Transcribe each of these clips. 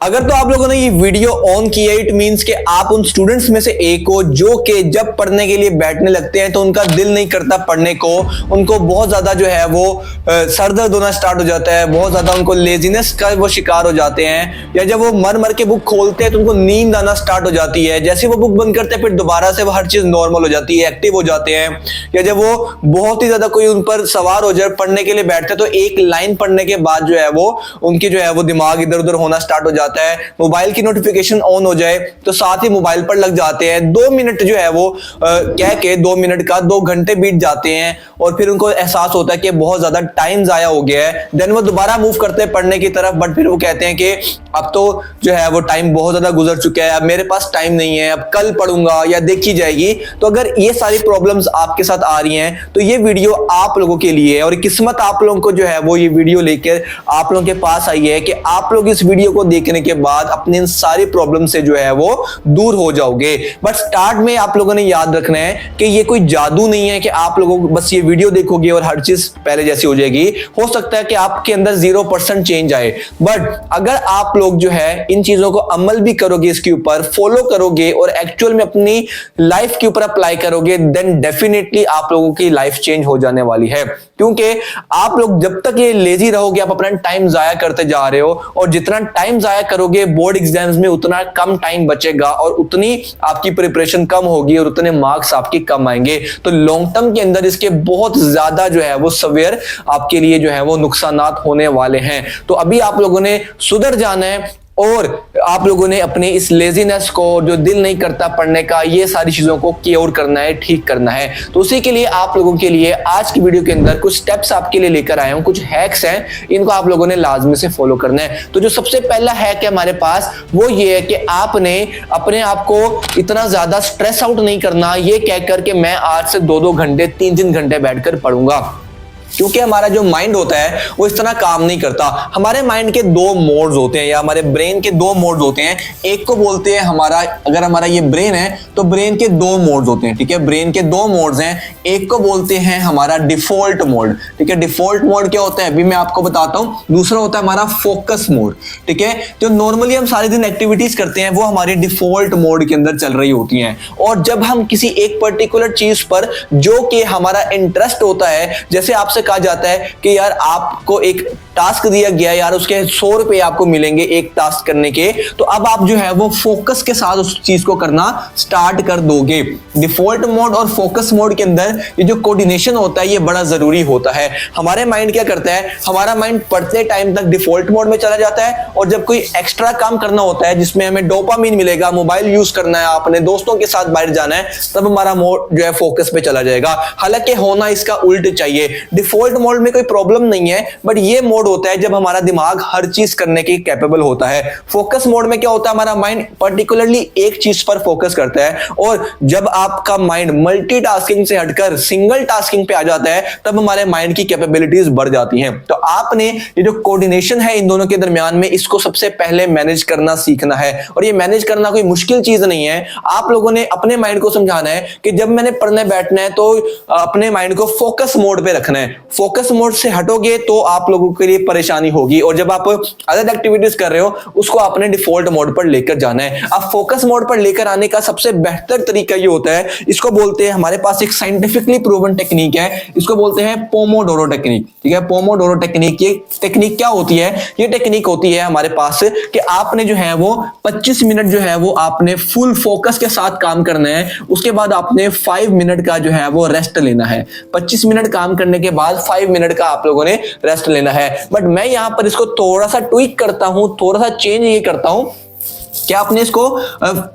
अगर तो आप लोगों ने ये वीडियो ऑन किया इट मींस कि आप उन स्टूडेंट्स में से एक हो जो कि जब पढ़ने के लिए बैठने लगते हैं तो उनका दिल नहीं करता पढ़ने को, उनको बहुत ज्यादा जो है वो सर दर्द होना स्टार्ट हो जाता है, बहुत ज्यादा उनको लेजीनेस का वो शिकार हो जाते हैं, या जब वो मर मर के बुक खोलते हैं तो उनको नींद आना स्टार्ट हो जाती है। जैसे वो बुक बंद करते हैं फिर दोबारा से वो हर चीज नॉर्मल हो जाती है, एक्टिव हो जाते हैं। या जब वो बहुत ही ज्यादा कोई उन पर सवार हो जाए पढ़ने के लिए बैठते हैं तो एक लाइन पढ़ने के बाद जो है वो उनकी जो है वो दिमाग इधर उधर होना स्टार्ट हो जाता है। मोबाइल की नोटिफिकेशन ऑन हो जाए तो साथ ही मोबाइल पर लग जाते हैं। 2 मिनट जो है वो कह के 2 मिनट का 2 घंटे बीत जाते हैं और फिर उनको एहसास होता है कि बहुत ज्यादा टाइम जाया हो गया है। देन वो दोबारा मूव करते हैं पढ़ने की तरफ, बट फिर वो कहते हैं कि अब तो जो है वो टाइम बहुत ज्यादा गुजर चुका है, अब मेरे पास टाइम नहीं है, अब कल पढ़ूंगा या देखी जाएगी। तो अगर ये सारी प्रॉब्लम्स आपके साथ आ रही हैं तो ये वीडियो आप लोगों के लिए है, और किस्मत आप लोगों को जो है वो ये वीडियो लेकर आप लोगों के पास आई है कि आप लोग इस वीडियो को देखने के बाद अपने इन सारी प्रॉब्लम से जो है वो दूर हो जाओगे। बट स्टार्ट में आप लोगों ने याद रखना है कि ये कोई जादू नहीं है कि आप लोगों को बस ये वीडियो देखोगे और हर चीज पहले जैसी हो जाएगी। हो सकता है कि आपके अंदर 0% चेंज आए, बट अगर आप लोग जो है इन चीजों को अमल भी करोगे, इसके ऊपर फॉलो करोगे और एक्चुअल में अपनी लाइफ के ऊपर अप्लाई करोगे, देन डेफिनेटली आप लोगों की लाइफ चेंज हो जाने वाली है। क्योंकि आप लोग जब तक ये लेजी रहोगे आप अपना टाइम जाया करते जा रहे हो, और जितना टाइम जाया करोगे बोर्ड एग्जाम्स में उतना कम टाइम बचेगा और उतनी आपकी प्रिपरेशन कम होगी और उतने मार्क्स आपके कम आएंगे। तो लॉन्ग टर्म के अंदर इसके बहुत ज्यादा जो है वो सवेयर आपके लिए जो है वो नुकसानात होने वाले हैं। तो अभी आप लोगों ने सुधर जाना है और आप लोगों ने अपने इस लेजीनेस को, जो दिल नहीं करता पढ़ने का, ये सारी चीजों को क्योर करना है, ठीक करना है। तो उसी के लिए आप लोगों के लिए आज की वीडियो के अंदर कुछ स्टेप्स आपके लिए लेकर आया हूं, कुछ हैक्स हैं, इनको आप लोगों ने लाजमी से फॉलो करना है। तो जो सबसे पहला हैक है हमारे पास वो ये है कि आपने अपने आप को इतना ज्यादा स्ट्रेस आउट नहीं करना ये कहकर के मैं आज से 2-2 घंटे 3-3 घंटे बैठकर पढ़ूंगा। क्योंकि हमारा जो माइंड होता है वो इस तरह काम नहीं करता। हमारे माइंड के 2 मोड्स होते हैं, या हमारे ब्रेन के 2 मोड्स होते हैं। एक को बोलते हैं हमारा, अगर हमारा ये ब्रेन है तो ब्रेन के 2 मोड्स होते हैं, ठीक है। ब्रेन के 2 मोड्स हैं। एक को बोलते हैं हमारा डिफॉल्ट मोड, ठीक है। डिफॉल्ट मोड क्या होता है अभी मैं आपको बताता हूं। दूसरा होता है हमारा फोकस मोड, ठीक है। जो नॉर्मली हम सारे दिन एक्टिविटीज करते हैं वो हमारे डिफॉल्ट मोड के अंदर चल रही होती हैं, और जब हम किसी एक पर्टिकुलर चीज पर जो कि हमारा इंटरेस्ट होता है, जैसे आपसे कहा जाता है कि यार आपको एक टास्क दिया गया, यार उसके 100 रुपए आपको मिलेंगे एक टास्क करने के, तो अब आप जो है वो फोकस के साथ उस चीज को करना स्टार्ट कर दोगे। डिफॉल्ट मोड और फोकस मोड के अंदर ये जो कोऑर्डिनेशन होता है ये बड़ा जरूरी होता है। हमारे माइंड क्या करता है, हमारा माइंड पढ़ते टाइम तक डिफॉल्ट मोड में चला जाता है, और जब कोई एक्स्ट्रा काम करना होता है जिसमें हमें डोपामिन मिलेगा, मोबाइल यूज करना है, आपने दोस्तों के साथ बाहर जाना है, तब हमारा मोड जो है फोकस पे चला जाएगा। हालांकि होना इसका उल्ट चाहिए। डिफॉल्ट मोड में कोई प्रॉब्लम नहीं है, बट ये मोड होता है जब हमारा दिमाग हर चीज करने के कैपेबल होता है। फोकस मोड में क्या होता है, हमारा माइंड पर्टिकुलरली एक चीज पर फोकस करता है, और जब आपका माइंड मल्टीटास्किंग से हटकर सिंगल टास्किंग पे आ जाता है तब हमारे माइंड की कैपेबिलिटीज बढ़ जाती हैं। तो आपने ये जो कोऑर्डिनेशन है इन दोनों के दरमियान में, इसको सबसे पहले मैनेज करना सीखना है, और ये मैनेज करना कोई मुश्किल चीज नहीं है। आप लोगों ने अपने माइंड को समझाना है कि जब मैंने पढ़ने बैठना है तो अपने माइंड को फोकस मोड पे रखना है। फोकस मोड से हटोगे तो आप लोगों के लिए परेशानी होगी, और जब आप अदर एक्टिविटीज कर रहे हो उसको आपने डिफॉल्ट मोड पर लेकर जाना है। अब फोकस मोड पर लेकर आने का सबसे बेहतर तरीका ये होता है, इसको बोलते हैं, हमारे पास एक साइंटिफिकली प्रूवन टेक्निक है, इसको बोलते हैं पोमोडोरो टेक्निक, ठीक है। पोमोडोरो टेक्निक, ये टेक्निक क्या होती है, ये टेक्निक होती है हमारे पास कि आपने जो है वो 25 मिनट जो है वो आपने फुल फोकस के साथ काम करना है, उसके बाद आपने 5 मिनट का जो है वो रेस्ट लेना है। 25 मिनट काम करने के बाद 5 मिनट का आप लोगों ने रेस्ट लेना है। बट मैं यहां पर इसको थोड़ा सा ट्विक करता हूं, थोड़ा सा चेंज ये करता हूं कि आपने इसको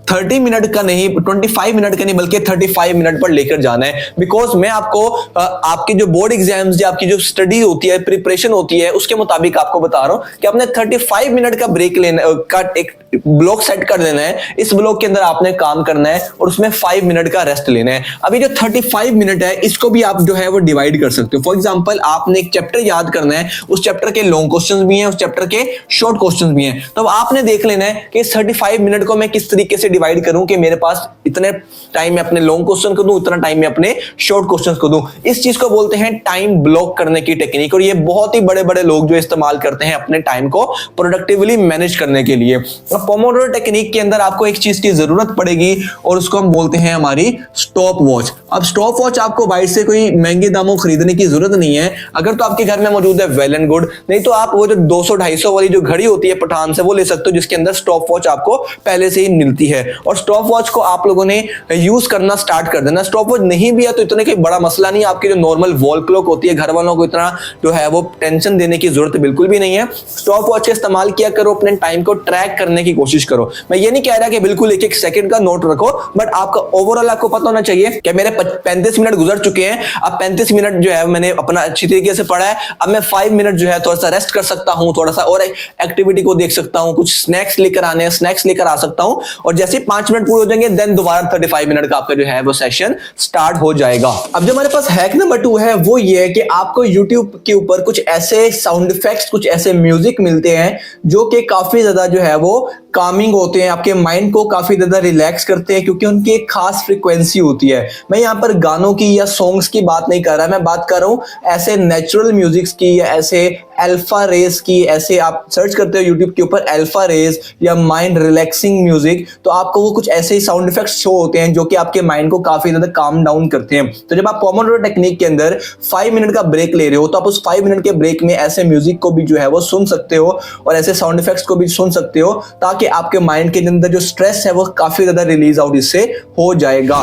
30 मिनट का नहीं, 25 मिनट का नहीं, बल्कि 35 मिनट पर लेकर जाना है। बिकॉज मैं आपको आपके जो बोर्ड एग्जाम्स या आपकी जो स्टडी होती है, प्रिपरेशन होती है, उसके मुताबिक आपको बता रहा हूं कि आपने 35 मिनट का ब्रेक लेना का एक ब्लॉक सेट कर देना है। इस ब्लॉक के अंदर आपने काम करना है और उसमें 5 मिनट का रेस्ट लेना है। अभी जो 35 मिनट है इसको भी आप जो है वो डिवाइड कर सकते हो। फॉर एग्जांपल आपने एक चैप्टर याद करना है, उस चैप्टर के लॉन्ग क्वेश्चंस भी हैं, उस चैप्टर के शॉर्ट क्वेश्चंस भी हैं, तो आपने देख लेना है कि 45 मिनट को मैं किस तरीके से डिवाइड करूं कि मेरे पास इतने टाइम में अपने लॉन्ग क्वेश्चन को दूं, इतना टाइम में अपने शॉर्ट क्वेश्चन को दूं। इस चीज को बोलते हैं टाइम ब्लॉक करने की टेक्निक, और ये बहुत ही बड़े बड़े लोग जो इस्तेमाल करते हैं अपने टाइम को प्रोडक्टिवली मैनेज करने के लिए। अब पोमोडोरो टेक्निक के अंदर आपको एक चीज की जरूरत पड़ेगी और उसको हम बोलते हैं हमारी स्टॉप वॉच। अब स्टॉप वॉच आपको बाहर से कोई महंगे दामों खरीदने की जरूरत नहीं है, अगर तो आपके घर में मौजूद है वेल एंड गुड, नहीं तो आप वो जो 200-250 वाली जो घड़ी होती है पठान से वो ले सकते हो, जिसके अंदर स्टॉप वॉच आपको पहले से ही मिलती है। और स्टॉप वॉच को आप लोगों ने यूज करना स्टार्ट कर देना। स्टॉप वॉच नहीं भी है तो इतने कोई बड़ा मसला नहीं है, आपकी जो नॉर्मल वॉल क्लॉक होती है, घर वालों को इतना जो है वो टेंशन देने की जरूरत बिल्कुल भी नहीं है। स्टॉप वॉच का इस्तेमाल किया करो, अपने टाइम को ट्रैक करने की कोशिश करो। मैं ये नहीं कह रहा कि बिल्कुल एक एक सेकंड का नोट रखो, बट आपका ओवरऑल आपको पता होना चाहिए कि मेरे 35 मिनट गुजर चुके हैं, अब 35 मिनट जो है मैंने अपना अच्छी तरीके से पढ़ा है, अब मैं 5 मिनट जो है थोड़ा सा रेस्ट कर सकता हूं, थोड़ा सा और एक्टिविटी को देख सकता हूं, कुछ स्नैक्स लेकर आने हैं, स्नैक्स लेकर आ सकता हूं, और जैसे 5 मिनट पूरे हो जाएंगे देन दोबारा 35 मिनट का आपका जो है वो सेशन स्टार्ट हो जाएगा। अब जो हमारे पास हैक नंबर 2 है वो ये है कि आपको YouTube के ऊपर कुछ ऐसे साउंड इफेक्ट्स, कुछ ऐसे म्यूजिक मिलते हैं जो कि काफी ज्यादा जो है वो कामिंग होते हैं, आपके माइंड को काफी ज्यादा रिलैक्स करते हैं, क्योंकि उनकी एक खास फ्रीक्वेंसी होती है। मैं यहाँ पर गानों की या सॉन्ग्स की बात नहीं कर रहा, मैं बात कर रहा हूँ ऐसे नेचुरल म्यूजिक्स की या ऐसे अल्फा रेज की। ऐसे आप सर्च करते हो यूट्यूब के ऊपर अल्फा रेज या माइंड रिलैक्सिंग म्यूजिक, तो आपको वो कुछ ऐसे ही साउंड इफेक्ट्स शो होते हैं जो कि आपके माइंड को काफी ज्यादा काम डाउन करते हैं। तो जब आप पोमोडोरो टेक्निक के अंदर 5 मिनट का ब्रेक ले रहे हो तो आप उस 5 मिनट के ब्रेक में ऐसे म्यूजिक को भी जो है वो सुन सकते हो और ऐसे साउंड इफेक्ट्स को भी सुन सकते हो, ताकि आपके माइंड के अंदर जो स्ट्रेस है वो काफी ज्यादा रिलीज आउट इससे हो जाएगा।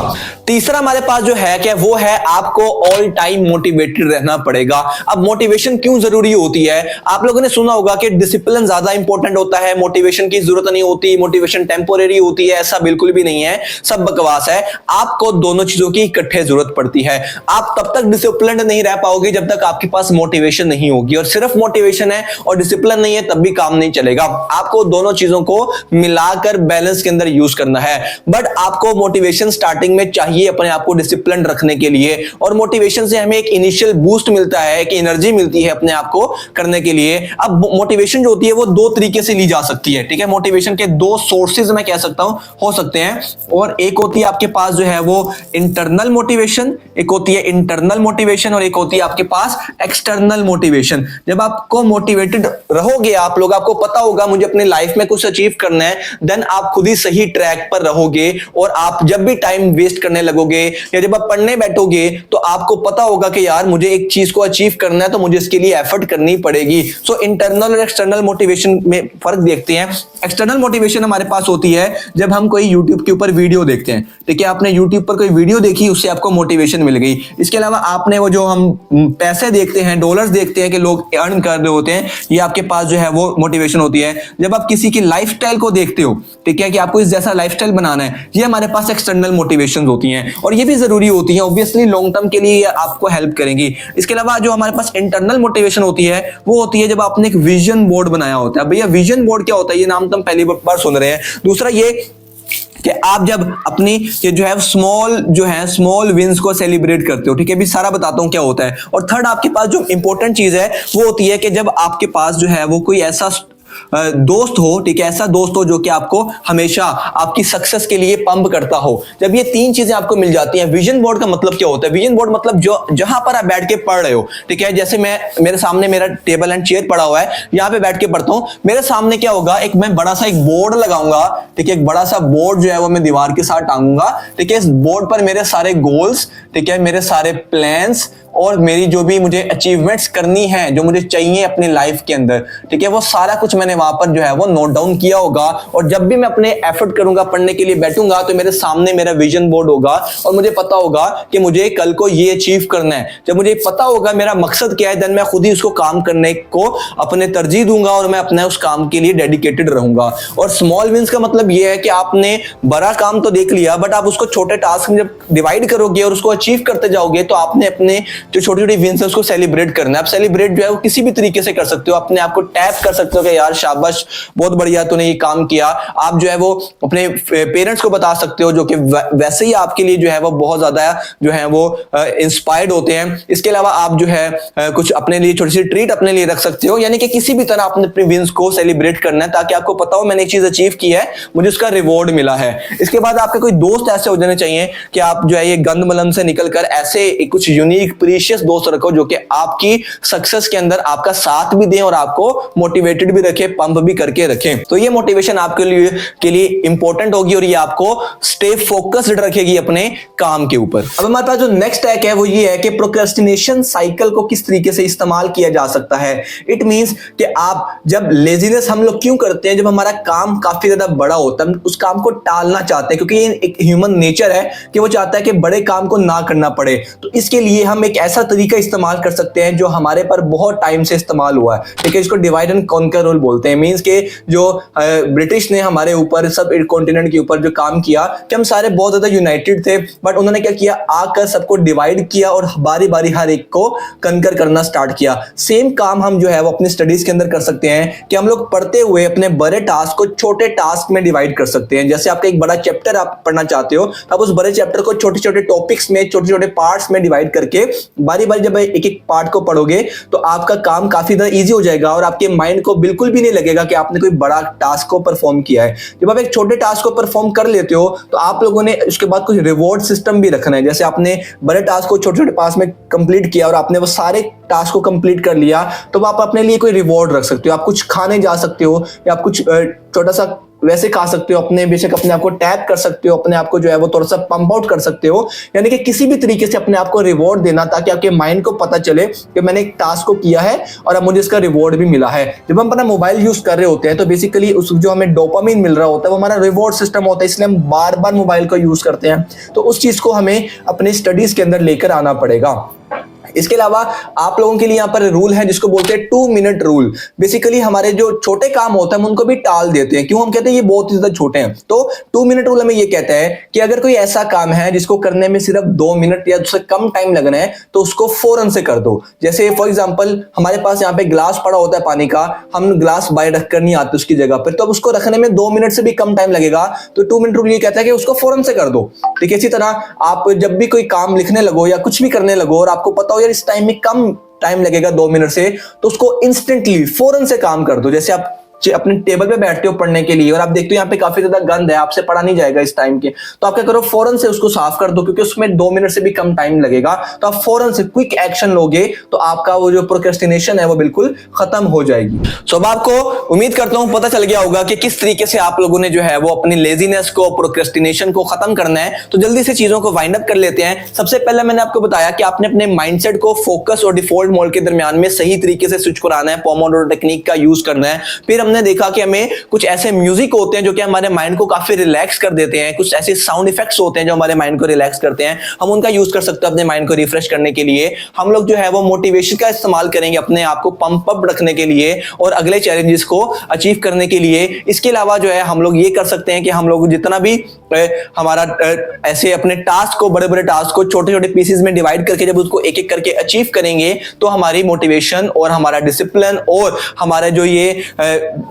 तीसरा हमारे पास जो है वो है आपको ऑल टाइम मोटिवेटेड रहना पड़ेगा। अब मोटिवेशन क्यों जरूरी होती है? आप लोगों ने सुना होगा कि डिसिप्लिन ज्यादा इंपॉर्टेंट होता है, मोटिवेशन की जरूरत नहीं होती, मोटिवेशन टेम्पोरेरी होती है। ऐसा बिल्कुल भी नहीं है, सब बकवास है। आपको दोनों चीजों की इकट्ठे जरूरत पड़ती है। आप तब तक डिसिप्लिन नहीं रह पाओगे जब तक आपके पास मोटिवेशन नहीं होगी, और सिर्फ मोटिवेशन है और डिसिप्लिन नहीं है तब भी काम नहीं चलेगा। आपको दोनों चीजों को मिलाकर बैलेंस के अंदर यूज करना है। बट आपको मोटिवेशन स्टार्टिंग में चाहिए अपने आप को डिसिप्लिन रखने के लिए, और मोटिवेशन से हमें एक इनिशियल बूस्ट मिलता है, एक एनर्जी मिलती है अपने आप को करने के लिए। अब मोटिवेशन जो होती है वो दो तरीके से ली जा सकती है, ठीक है। मोटिवेशन के दो सोर्सेज मैं कह सकता हूं हो सकते हैं, और एक होती है आपके पास जो है वो इंटरनल मोटिवेशन, एक होती है इंटरनल मोटिवेशन, और एक होती है आपके पास एक्सटर्नल मोटिवेशन। जब आपको मोटिवेटेड रहोगे आप लोग, आपको पता होगा मुझे अपनी लाइफ में कुछ अचीव करना है, देन आप खुद ही सही ट्रैक पर रहोगे। और आप जब भी टाइम वेस्ट करने लगोगे या जब आप पढ़ने बैठोगे तो आपको पता होगा कि यार मुझे एक चीज को अचीव करना है तो मुझे इसके लिए एफर्ट करनी पड़ेगी। सो इंटरनल और एक्सटर्नल मोटिवेशन में फर्क देखते हैं। एक्सटर्नल मोटिवेशन हमारे पास होती है जब हम कोई यूट्यूब के ऊपर वीडियो देखते हैं, ठीक है। आपने यूट्यूब पर कोई वीडियो देखी, उससे आपको मोटिवेशन मिल गई। इसके अलावा आपने वो जो हम पैसे देखते हैं, डॉलर्स देखते हैं कि लोग अर्न कर रहे होते हैं, ये आपके पास जो है वो मोटिवेशन होती है। जब आप किसी की लाइफस्टाइल को देखते हो, ठीक है, कि आपको इस जैसा लाइफस्टाइल बनाना है, ये हमारे पास एक्सटर्नल मोटिवेशन होती हैं, और ये भी जरूरी होती हैं। ऑब्वियसली लॉन्ग टर्म के लिए आपको हेल्प करेंगी। इसके अलावा जो हमारे पास इंटरनल मोटिवेशन होती है वो होती है जब आपने एक विजन बोर्ड बनाया होता है। भैया विजन बोर्ड क्या होता है, ये नाम तो हम पहली बार सुन रहे हैं। दूसरा ये कि आप जब अपनी ये जो है स्मॉल विंस को सेलिब्रेट करते हो, ठीक है। भी सारा बताता हूं क्या होता है। और थर्ड आपके पास जो इंपॉर्टेंट चीज है वो होती है कि जब आपके पास जो है वो कोई ऐसा दोस्त हो, ठीक है, ऐसा दोस्त हो जो कि आपको हमेशा आपकी सक्सेस के लिए पंप करता हो। जब ये तीन चीजें आपको मिल जाती हैं, विजन बोर्ड का मतलब क्या होता है? विजन बोर्ड मतलब जो जहां पर आप बैठ के पढ़ रहे हो, ठीक है। जैसे मेरे सामने मेरा टेबल एंड चेयर पड़ा हुआ है, यहां पे बैठ के पढ़ता हूं। मेरे सामने क्या होगा, एक मैं बड़ा सा एक बोर्ड लगाऊंगा, ठीक है। एक बड़ा सा बोर्ड जो है वो मैं दीवार के साथ टांगूंगा, ठीक है। इस बोर्ड पर मेरे सारे गोल्स, ठीक है, मेरे सारे प्लान्स और मेरी जो भी मुझे अचीवमेंट्स करनी है, जो मुझे चाहिए अपनी लाइफ के अंदर, ठीक है, वो सारा कुछ मैंने वहां पर जो है वो नोट डाउन किया होगा। और जब भी मैं अपने एफर्ट करूंगा, पढ़ने के लिए बैठूंगा, तो मेरे सामने मेरा विजन बोर्ड होगा और मुझे पता होगा कि मुझे कल को ये अचीव करना है। जब मुझे पता होगा मेरा मकसद क्या है, देन मैं खुद ही उसको काम करने को अपने तरजीह दूंगा और मैं अपने उस काम के लिए डेडिकेटेड रहूंगा। और स्मॉल विंस का मतलब ये है कि आपने बड़ा काम तो देख लिया, बट आप उसको छोटे टास्क में जब डिवाइड करोगे और उसको अचीव करते जाओगे तो आपने अपने जो छोटी छोटी विंस है उसको सेलिब्रेट करना है। आप सेलिब्रेट जो है वो किसी भी तरीके से कर सकते हो, अपने आप को टैप कर सकते हो कि यार शाबाश, बहुत बढ़िया तूने ये काम किया। आप जो है वो अपने पेरेंट्स को बता सकते हो, जो कि वैसे ही आपके लिए जो है वो बहुत ज्यादा जो है वो इंस्पायर्ड होते हैं। इसके अलावा आप जो है कुछ अपने लिए छोटी सी ट्रीट अपने लिए रख सकते हो, यानी कि किसी भी तरह अपने अपने विंस को सेलिब्रेट करना है ताकि आपको पता हो मैंने एक चीज अचीव की है, मुझे उसका रिवॉर्ड मिला है। इसके बाद आपके कोई दोस्त ऐसे हो जाने चाहिए कि आप जो है ये गंद मलम से निकलकर ऐसे कुछ यूनिक प्रीशियस दोस्त रखो जो कि आपकी सक्सेस के अंदर आपका साथ भी दें और आपको मोटिवेटेड भी रखे, पंप भी करके रखें। तो ये मोटिवेशन आपके लिए इंपॉर्टेंट होगी और ये आपको स्टे फोकस्ड रखेगी अपने काम के ऊपर। अब हमारे पास जो नेक्स्ट हैक है वो ये है कि प्रोक्रेस्टिनेशन साइकिल को किस तरीके से इस्तेमाल किया जा सकता है। इट मींस कि आप जब लेजीनेस हम लोग क्यों करते हैं, जब हमारा काम काफी ज्यादा बड़ा होता है, उस काम को टालना चाहते हैं क्योंकि ये एक ह्यूमन नेचर है कि वो चाहता है कि बड़े काम को ना करना पड़े। तो इसके लिए हम एक ऐसा तरीका इस्तेमाल कर सकते हैं जो हमारे पर बहुत टाइम से इस्तेमाल हुआ है, ठीक है। इसको डिवाइड एंड कॉन्कर रूल बोलते हैं। मींस के जो ब्रिटिश ने हमारे ऊपर सब कॉन्टिनेंट के ऊपर जो काम किया कि हम सारे बहुत ज्यादा यूनाइटेड थे, बट उन्होंने क्या किया, आकर सबको डिवाइड किया और बारी बारी हर एक को कनकर करना स्टार्ट किया। सेम काम हम जो है वो अपनी स्टडीज के अंदर कर सकते हैं कि हम लोग पढ़ते हुए अपने बड़े टास्क को छोटे टास्क में डिवाइड कर सकते हैं। जैसे आपका एक बड़ा चैप्टर आप पढ़ना चाहते हो, आप उस बड़े चैप्टर को छोटे छोटे टॉपिक्स में, छोटे छोटे पार्ट्स में डिवाइड करके बारी बारी जब एक एक पार्ट को पढ़ोगे तो आपका काम काफी ज्यादा इजी हो जाएगा और आपके माइंड को बिल्कुल भी नहीं लगेगा कि आपने कोई बड़ा टास्क को परफॉर्म किया है। जब आप एक छोटे टास्क को परफॉर्म कर लेते हो तो आप लोगों ने उसके बाद कुछ रिवॉर्ड सिस्टम भी रखना है। जैसे आपने बड़े टास्क को छोटे छोटे पास में कंप्लीट किया और आपने वो सारे टास्क को कंप्लीट कर लिया, तो आप अपने लिए कोई रिवॉर्ड रख सकते हो। आप कुछ खाने जा सकते हो या आप कुछ छोटा सा वैसे खा सकते हो, अपने बेशक अपने आप को टैप कर सकते हो, अपने आप को जो है वो थोड़ा सा पंप आउट कर सकते हो, यानी कि किसी भी तरीके से अपने आप को रिवॉर्ड देना ताकि आपके माइंड को पता चले कि मैंने एक टास्क को किया है और अब मुझे इसका रिवॉर्ड भी मिला है। जब हम अपना मोबाइल यूज कर रहे होते हैं तो बेसिकली उस जो हमें डोपामिन मिल रहा होता है वो हमारा रिवॉर्ड सिस्टम होता है, इसलिए हम बार बार मोबाइल को यूज करते हैं। तो उस चीज को हमें अपने स्टडीज के अंदर लेकर आना पड़ेगा। इसके अलावा आप लोगों के लिए यहाँ पर रूल है जिसको बोलते हैं 2 मिनट रूल। बेसिकली हमारे जो छोटे काम होते हैं हम उनको भी टाल देते हैं। क्यों हम कहते हैं ये बहुत ही ज्यादा छोटे हैं? तो 2 मिनट रूल हमें ये कहता है कि अगर कोई ऐसा काम है जिसको करने में सिर्फ 2 मिनट या उससे कम टाइम लगना है तो उसको फौरन से कर दो। जैसे फॉर एग्जाम्पल हमारे पास यहाँ पे ग्लास पड़ा होता है पानी का, हम ग्लास बाहर रख कर नहीं आते उसकी जगह पर, तो अब उसको रखने में 2 मिनट से भी कम टाइम लगेगा। तो 2 मिनट रूल ये कहता है कि उसको फौरन से कर दो। ठीक है, इसी तरह आप जब भी कोई काम लिखने लगो या कुछ भी करने लगो और आपको पता हो यार इस टाइम में कम टाइम लगेगा 2 मिनट से, तो उसको इंस्टेंटली फौरन से काम कर दो। जैसे आप अपने टेबल पे बैठते हो पढ़ने के लिए और आप देखते हो यहाँ पे काफी ज्यादा गंद है, आपसे पढ़ा नहीं जाएगा इस टाइम के, तो आप क्या करो, फौरन से उसको साफ कर दो क्योंकि उसमें 2 मिनट से भी कम टाइम लगेगा। तो आप फौरन से क्विक एक्शन लोगे तो आपका वो जो प्रोक्रेस्टिनेशन है वो बिल्कुल खत्म हो जाएगी। सो अब आपको उम्मीद करता हूं पता चल गया होगा कि किस तरीके से आप लोगों ने जो है वो अपनी लेजीनेस को, प्रोक्रेस्टिनेशन को खत्म करना है। तो जल्दी से चीजों को वाइंड अप कर लेते हैं। सबसे पहले मैंने आपको बताया कि आपने अपने माइंडसेट को फोकस और डिफॉल्ट मोड के दरमियान में सही तरीके से स्विच कराना है, पोमोडोरो टेक्निक का यूज करना है। फिर हमने देखा कि हमें कुछ ऐसे म्यूजिक होते हैं जो कि हमारे माइंड को काफी रिलैक्स कर देते हैं, कुछ ऐसे साउंड इफेक्ट्स होते हैं जो हमारे माइंड को रिलैक्स करते हैं, हम उनका यूज कर सकते हैं अपने माइंड को रिफ्रेश करने के लिए। हम लोग जो है वो मोटिवेशन का इस्तेमाल करेंगे अपने आप को पंप अप रखने के लिए और अगले चैलेंजेस को अचीव करने के लिए। इसके अलावा जो है हम लोग ये कर सकते हैं कि हम लोग जितना भी हमारा ऐसे अपने टास्क को, बड़े बड़े टास्क को छोटे छोटे पीसेस में डिवाइड करके जब उसको एक एक करके अचीव करेंगे तो हमारी मोटिवेशन और हमारा डिसिप्लिन और हमारा जो ये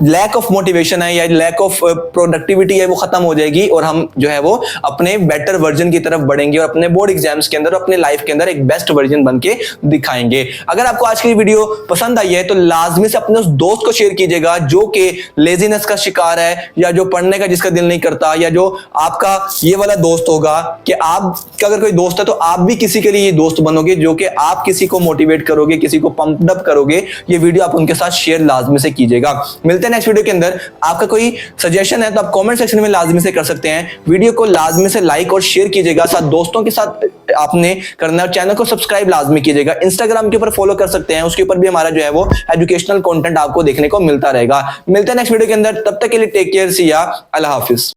लैक ऑफ मोटिवेशन है या लैक ऑफ प्रोडक्टिविटी है वो खत्म हो जाएगी और हम जो है वो अपने बेटर वर्जन की तरफ बढ़ेंगे और अपने बोर्ड एग्जाम्स के अंदर, अपने लाइफ के अंदर एक बेस्ट वर्जन बन के दिखाएंगे। अगर आपको आज की वीडियो पसंद आई है तो लाजमी से अपने उस दोस्त को शेयर कीजिएगा जो कि लेजीनेस का शिकार है या जो पढ़ने का जिसका दिल नहीं करता, या जो आपका ये वाला दोस्त होगा कि आपका अगर कोई दोस्त है तो आप भी किसी के लिए ये दोस्त बनोगे जो कि आप किसी को मोटिवेट करोगे, किसी को पंप अप करोगे। ये वीडियो आप उनके साथ शेयर लाजमी से कीजिएगा। मिलते हैं नेक्स्ट वीडियो के अंदर। आपका कोई सजेशन है तो आप कमेंट सेक्शन में लाजमी से कर सकते हैं। वीडियो को लाजमी से लाइक और शेयर कीजिएगा, साथ दोस्तों के साथ आपने करना है। चैनल को सब्सक्राइब लाजमी कीजिएगा। इंस्टाग्राम के ऊपर फॉलो कर सकते हैं, उसके ऊपर भी हमारा जो है वो एजुकेशनल कंटेंट आपको देखने को मिलता रहेगा। मिलते हैं नेक्स्ट वीडियो के अंदर, तब तक के लिए टेक केयर, सी या, अल्लाह हाफिज।